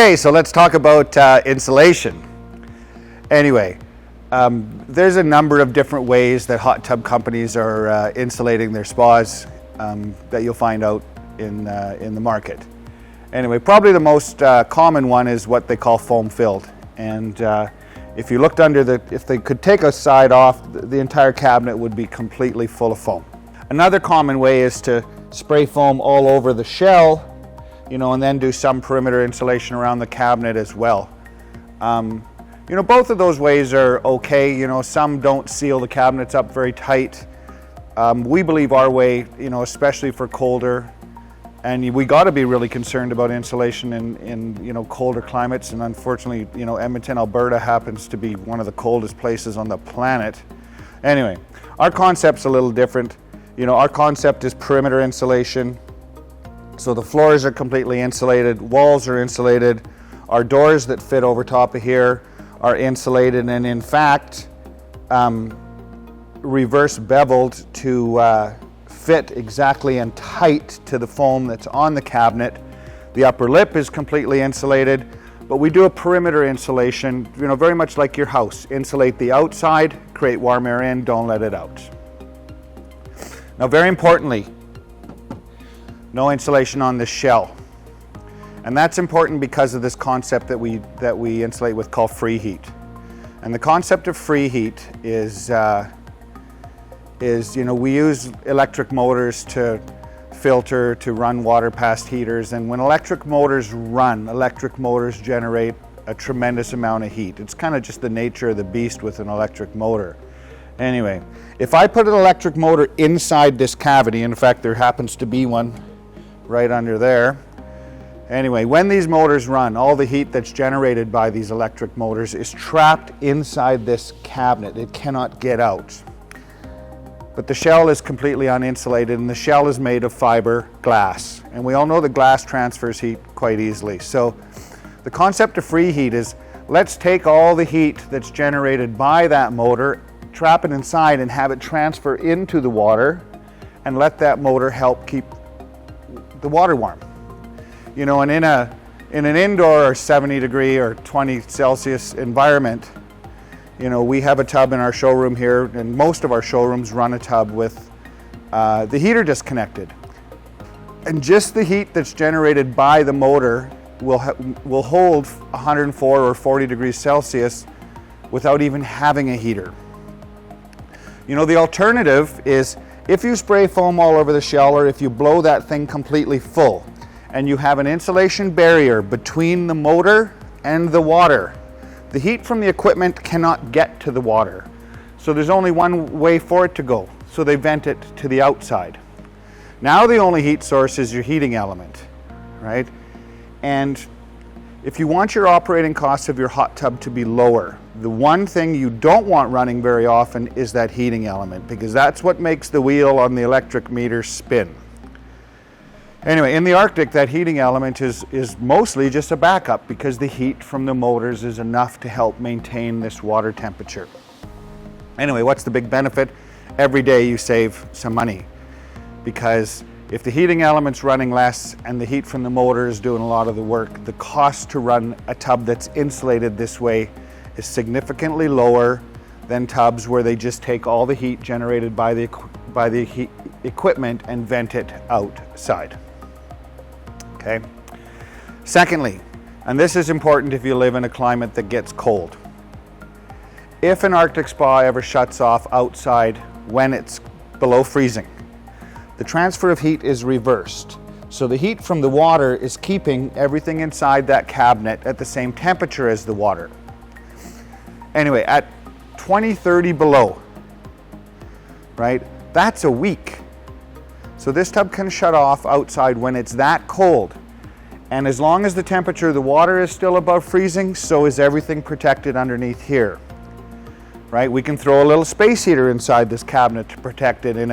Okay, so let's talk about insulation. Anyway, there's a number of different ways that hot tub companies are insulating their spas that you'll find out in the market. Anyway, probably the most common one is what they call foam filled. And if you looked under if they could take a side off, the entire cabinet would be completely full of foam. Another common way is to spray foam all over the shell, and then do some perimeter insulation around the cabinet as well. Both of those ways are okay. Some don't seal the cabinets up very tight. We believe our way, especially for colder, and we got to be really concerned about insulation in colder climates. And unfortunately, Edmonton, Alberta happens to be one of the coldest places on the planet. Anyway, our concept's a little different. Our concept is perimeter insulation. So the floors are completely insulated, walls are insulated, our doors that fit over top of here are insulated, and in fact, reverse beveled to fit exactly and tight to the foam that's on the cabinet. The upper lip is completely insulated, but we do a perimeter insulation, very much like your house. Insulate the outside, create warm air in, don't let it out. Now, very importantly, no insulation on the shell. And that's important because of this concept that we insulate with called FreeHeat. And the concept of FreeHeat is we use electric motors to filter, to run water past heaters. And when electric motors run, electric motors generate a tremendous amount of heat. It's kind of just the nature of the beast with an electric motor. Anyway, if I put an electric motor inside this cavity, in fact there happens to be one right under there. Anyway, when these motors run, all the heat that's generated by these electric motors is trapped inside this cabinet. It cannot get out. But the shell is completely uninsulated, and the shell is made of fiber glass. And we all know that glass transfers heat quite easily. So the concept of FreeHeat is, let's take all the heat that's generated by that motor, trap it inside, and have it transfer into the water, and let that motor help keep the water warm. And in an indoor 70 degree or 20 Celsius environment, we have a tub in our showroom here, and most of our showrooms run a tub with the heater disconnected. And just the heat that's generated by the motor will hold 104 or 40 degrees Celsius without even having a heater. The alternative is, if you spray foam all over the shell, or if you blow that thing completely full, and you have an insulation barrier between the motor and the water, the heat from the equipment cannot get to the water. So there's only one way for it to go. So they vent it to the outside. Now the only heat source is your heating element, right? And if you want your operating costs of your hot tub to be lower, the one thing you don't want running very often is that heating element, because that's what makes the wheel on the electric meter spin. Anyway, in the Arctic, that heating element is mostly just a backup, because the heat from the motors is enough to help maintain this water temperature. Anyway, what's the big benefit? Every day you save some money, because if the heating element's running less and the heat from the motor is doing a lot of the work, the cost to run a tub that's insulated this way is significantly lower than tubs where they just take all the heat generated by the heat equipment and vent it outside. Okay. Secondly, and this is important if you live in a climate that gets cold. If an Arctic spa ever shuts off outside when it's below freezing, the transfer of heat is reversed. So the heat from the water is keeping everything inside that cabinet at the same temperature as the water. Anyway, at 20, 30 below, right, that's a week. So this tub can shut off outside when it's that cold. And as long as the temperature of the water is still above freezing, so is everything protected underneath here. Right? We can throw a little space heater inside this cabinet to protect it in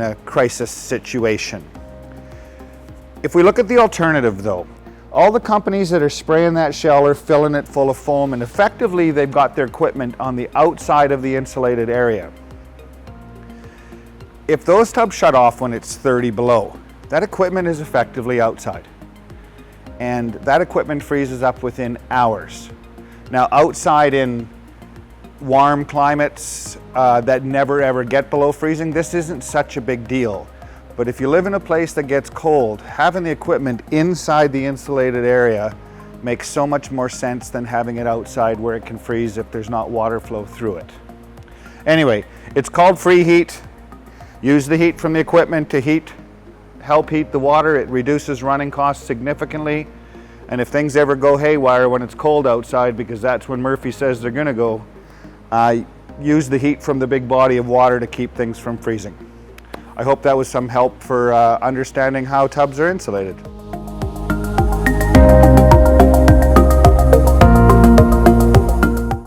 a crisis situation. If we look at the alternative though, all the companies that are spraying that shell are filling it full of foam, and effectively they've got their equipment on the outside of the insulated area. If those tubs shut off when it's 30 below, that equipment is effectively outside. and that equipment freezes up within hours. Now outside in warm climates that never ever get below freezing, this isn't such a big deal. But if you live in a place that gets cold, having the equipment inside the insulated area makes so much more sense than having it outside where it can freeze if there's not water flow through it. Anyway, it's called FreeHeat. Use the heat from the equipment to help heat the water. It reduces running costs significantly. And if things ever go haywire when it's cold outside, because that's when Murphy says they're gonna go, use the heat from the big body of water to keep things from freezing. I hope that was some help for understanding how tubs are insulated.